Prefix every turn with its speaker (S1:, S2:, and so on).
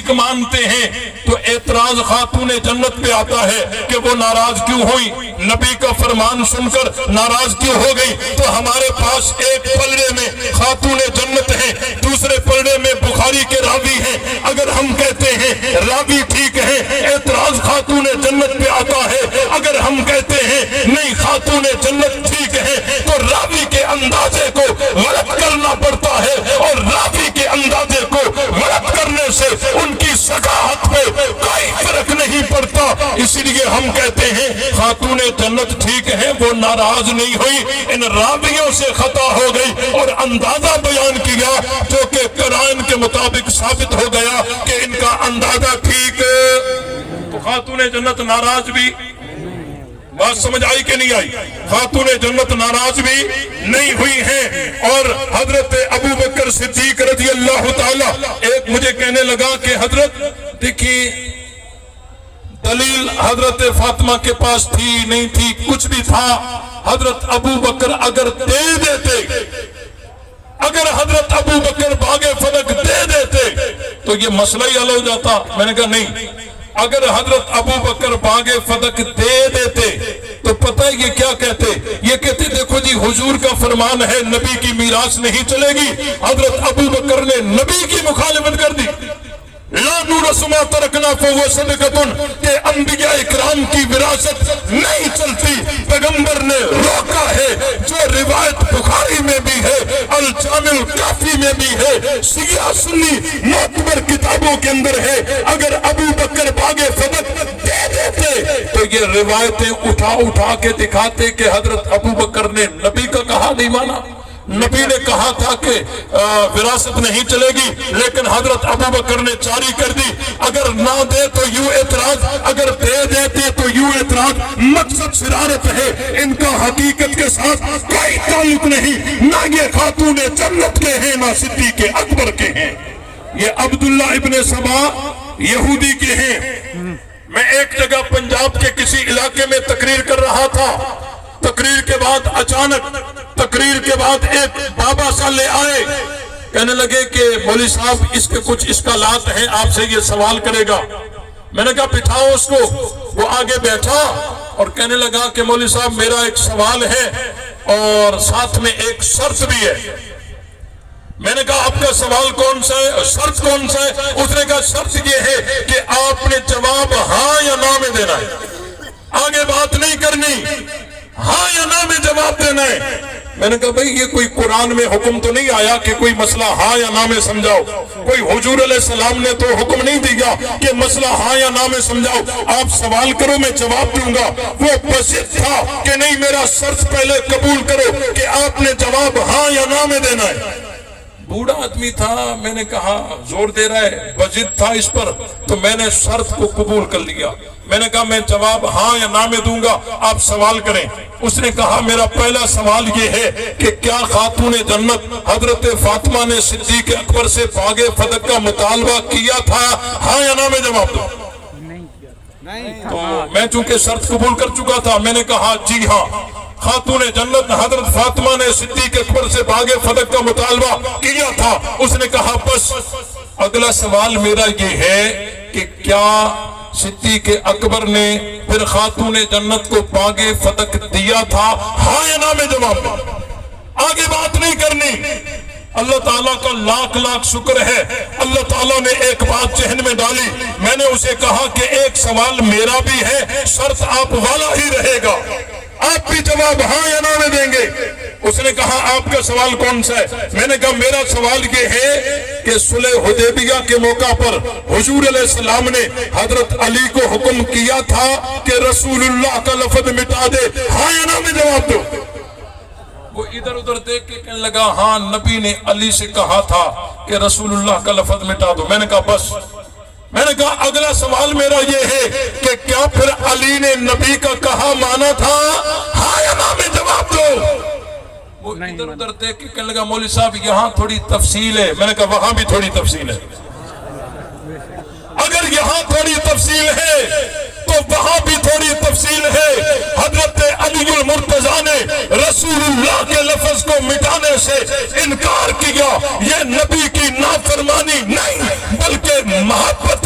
S1: ٹھیک مانتے ہیں تو اعتراض خاتون جنت پہ آتا ہے کہ وہ ناراض کیوں ہوئی، نبی کا فرمان سن کر ناراض کیوں ہو گئی؟ تو ہمارے پاس ایک پلڑے میں خاتون جنت ہیں، دوسرے پلڑے میں بخاری کے راوی ہیں۔ اگر ہم کہتے ہیں راوی ٹھیک ہے، اعتراض خاتون جنت پہ آتا ہے۔ اگر ہم کہتے ہیں نہیں خاتون جنت ٹھیک ہے تو راوی کے اندازے کو غلط کرنا پڑتا ہے، اور راوی کے اندازے کو غلط کرنے سے ان کی صحاحت پہ کوئی فرق نہیں پڑتا۔ اسی لیے ہم کہتے ہیں خاتون جنت ٹھیک ہے، وہ ناراض نہیں ہوئی، ان راویوں سے خطا ہو گئی اور اندازہ بیان کیا جو کہ قرآن کے مطابق ثابت ہو گیا کہ ان کا اندازہ ٹھیک ہے۔ تو خاتون جنت ناراض بھی، بات سمجھ آئی کہ نہیں آئی؟ خاتون جنت ناراض بھی نہیں ہوئی ہیں۔ اور حضرت ابو بکر صدیق رضی اللہ تعالیٰ ایک مجھے کہنے لگا کہ حضرت دیکھیں دلیل حضرت فاطمہ کے پاس تھی نہیں تھی کچھ بھی تھا، حضرت ابو بکر اگر دے دیتے، اگر حضرت ابو بکر باغ فلک دے دیتے تو یہ مسئلہ ہی حل ہو جاتا۔ میں نے کہا نہیں، اگر حضرت ابو بکر باغ فلک دے دیتے تو پتہ ہے یہ کیا کہتے؟ یہ کہتے دیکھو جی حضور کا فرمان ہے نبی کی میراث نہیں چلے گی، حضرت ابو بکر نے نبی کی مخالفت کر دی۔ لا نورث ما ترکنا فہو صدقۃ، کہ انبیاء اکرام کی وراثت نہیں چلتی، پیغمبر نے روکا ہے، جو روایت بخاری میں بھی ہے، الجامع الکافی میں بھی ہے، شیعہ سنی معتبر کتابوں کے اندر ہے۔ اگر ابو بکر باغ فدق دے دیتے تو یہ روایتیں اٹھا اٹھا کے دکھاتے کہ حضرت ابو بکر نے نبی کا کہا نہیں مانا، نبی نے کہا تھا کہ وراثت نہیں چلے گی لیکن حضرت ابو بکر نے جاری کر دی۔ اگر نہ دے تو یوں اعتراض، اگر دے دیتے تو یوں اعتراض۔ مقصد شرارت ہے، ان کا حقیقت کے ساتھ کوئی تعلق نہیں، نہ یہ خاتون جنت کے ہیں نہ صدیق اکبر کے ہیں، یہ عبداللہ ابن سبا یہودی کے ہیں۔ میں ایک جگہ پنجاب کے کسی علاقے میں تقریر کر رہا تھا، تقریر کے بعد اچانک تقریر کے بعد ایک بابا صالح آئے، کہنے لگے کہ مولوی صاحب اس کے کچھ اشکالات ہیں، آپ سے یہ سوال کرے گا۔ میں نے کہا بٹھاؤ اس کو، وہ آگے بیٹھا اور کہنے لگا کہ مولوی صاحب میرا ایک سوال ہے اور ساتھ میں ایک شرط بھی ہے۔ میں نے کہا آپ کا سوال کون سا ہے، شرط کون سا ہے؟ اس نے کہا شرط یہ ہے کہ آپ نے جواب ہاں یا نہ میں دینا ہے، آگے بات نہیں کرنی، ہاں یا نہ میں جواب دینا ہے۔ میں نے کہا بھئی یہ کوئی قرآن میں حکم تو نہیں آیا کہ کوئی مسئلہ ہاں یا نہ میں سمجھاؤ، کوئی حضور علیہ السلام نے تو حکم نہیں دیا کہ مسئلہ ہاں یا نہ میں سمجھاؤ، آپ سوال کرو میں جواب دوں گا۔ وہ بسط تھا کہ نہیں میرا شرط پہلے قبول کرو کہ آپ نے جواب ہاں یا نہ میں دینا ہے۔ بوڑھا آدمی تھا، میں نے کہا زور دے رہا ہے، بضد تھا اس پر، تو میں نے شرط کو قبول کر لیا۔ میں نے کہا میں جواب ہاں یا نہ میں دوں گا، آپ سوال کریں۔ اس نے کہا میرا پہلا سوال یہ ہے کہ کیا خاتون جنت حضرت فاطمہ نے صدیق اکبر سے باغ فدق کا مطالبہ کیا تھا؟ ہاں یا نہ میں جواب دوں۔ تو میں چونکہ شرط قبول کر چکا تھا، میں نے کہا جی ہاں، خاتون جنت حضرت فاطمہ نے صدیق اکبر سے باغ فدق کا مطالبہ کیا تھا۔ اس نے کہا بس اگلا سوال میرا یہ ہے کہ کیا صدیق اکبر نے پھر خاتون جنت کو باغ فدق دیا تھا؟ ہاں یا نہ میں جواب دوں، آگے بات نہیں کرنی۔ اللہ تعالیٰ کا لاکھ لاکھ شکر ہے، اللہ تعالیٰ نے ایک بات ذہن میں ڈالی۔ میں نے اسے کہا کہ ایک سوال میرا بھی ہے، شرط آپ والا ہی رہے گا، آپ بھی جواب ہاں یا نہ میں دیں گے۔ اس نے کہا آپ کا سوال کون سا ہے؟ میں نے کہا میرا سوال یہ ہے کہ صلح حدیبیہ کے موقع پر حضور علیہ السلام نے حضرت علی کو حکم کیا تھا کہ رسول اللہ کا لفظ مٹا دے، ہاں یا نہ میں جواب دو۔ وہ ادھر ادھر دیکھ کے کہنے لگا ہاں نبی نے علی سے کہا تھا کہ رسول اللہ کا لفظ مٹا دو۔ میں نے کہا بس۔ میں نے کہا اگلا سوال میرا یہ ہے کہ کیا پھر علی نے نبی کا کہا مانا تھا؟ ہاں یا نہ میں جواب دو۔ وہ ادھر ادھر دیکھ کے کہنے لگا مولوی صاحب یہاں تھوڑی تفصیل ہے۔ میں نے کہا وہاں بھی تھوڑی تفصیل ہے، اگر یہاں تھوڑی تفصیل ہے تو وہاں بھی تھوڑی تفصیل ہے۔ حضرت علی المرتضیٰ نے رسول اللہ کے لفظ کو مٹانے سے انکار کیا، یہ نبی کی نافرمانی نہیں بلکہ محبت